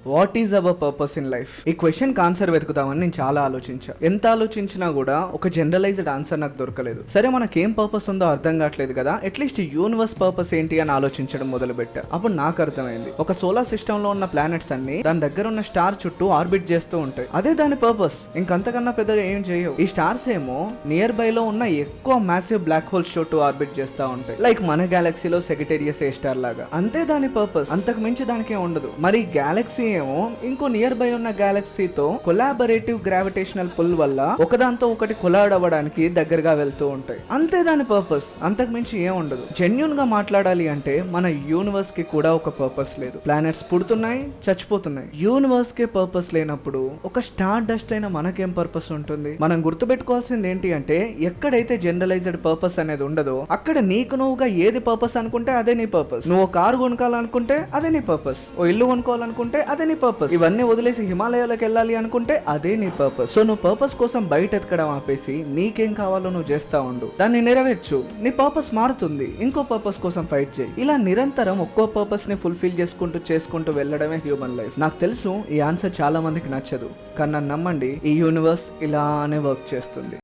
What is our purpose in life? ఈ question answer వెతుకుతామని నేను చాలా ఆలోచించా. ఎంత ఆలోచించినా కూడా ఒక జనరలైజ్డ్ ఆన్సర్ నాకు దొరకలేదు. సరే, మనకేం పర్పస్ ఉందో అర్థం కావట్లేదు కదా, అట్లీస్ట్ యూనివర్స్ పర్పస్ ఏంటి అని ఆలోచించడం మొదలు పెట్టా. అప్పుడు నాకు అర్థమైంది, ఒక సోలార్ సిస్టమ్ లో ఉన్న ప్లానెట్స్ అన్ని దాని దగ్గర ఉన్న స్టార్ చుట్టూ ఆర్బిట్ చేస్తూ ఉంటాయి. అదే దాని పర్పస్. ఇంకంతకన్నా పెద్దగా ఏం చేయవు. ఈ స్టార్స్ ఏమో నియర్ బై లో ఉన్న ఎక్కువ మ్యాసివ్ బ్లాక్ హోల్స్ చుట్టూ ఆర్బిట్ చేస్తూ ఉంటాయి. లైక్ మన గెలాక్సీలో సెక్రటేరియస్ ఏ స్టార్ లాగా. అంతే దాని పర్పస్. అంతకు మించి దానికే ఉండదు. మరి గెలాక్సీ ఏమో ఇంకో నియర్ బై ఉన్న గెలాక్సీతో కొలాబరేటివ్ గ్రావిటేషనల్ పుల్ వల్ల ఒకదాంతో ఒకటి కొలాడ్ అవ్వడానికి దగ్గరగా వెళ్తూ ఉంటాయి. అంతే దాని పర్పస్. అంతకు మించి ఏం ఉండదు. జెన్యూన్ గా మాట్లాడాలి అంటే మన యూనివర్స్ కి కూడా ఒక పర్పస్ లేదు. ప్లానెట్స్ పుడుతున్నాయి, చచ్చిపోతున్నాయి. యూనివర్స్ కే పర్పస్ లేనప్పుడు ఒక స్టార్ డస్ట్ అయిన మనకేం పర్పస్ ఉంటుంది? మనం గుర్తుపెట్టుకోవాల్సింది ఏంటి అంటే, ఎక్కడైతే జనరలైజ్డ్ పర్పస్ అనేది ఉండదో అక్కడ నీకు నువ్వుగా ఏది పర్పస్ అనుకుంటే అదే నీ పర్పస్. నువ్వు కారు కొనుక్కోవాలనుకుంటే అదే నీ పర్పస్. ఓ ఇల్లు కొనుక్కోవాలనుకుంటే అదే నీ పర్పస్. ఇవన్నీ వదిలేసి హిమాలయాలకు వెళ్ళాలి అనుకుంటే అదే నీ పర్పస్. సో నువ్వు పర్పస్ కోసం బయట ఎతకడం ఆపేసి నీకేం కావాలో నువ్వు చేస్తా ఉండు. దాన్ని నెరవేర్చు. నీ పర్పస్ మారుతుంది. ఇంకో పర్పస్ కోసం ఫైట్ చేయి. ఇలా నిరంతరం ఒక్కో పర్పస్ ని ఫుల్ఫిల్ చేసుకుంటూ వెళ్ళడమే హ్యూమన్ లైఫ్. నాకు తెలుసు ఈ ఆన్సర్ చాలా మందికి నచ్చదు, కానీ నన్ను నమ్మండి, ఈ యూనివర్స్ ఇలానే వర్క్ చేస్తుంది.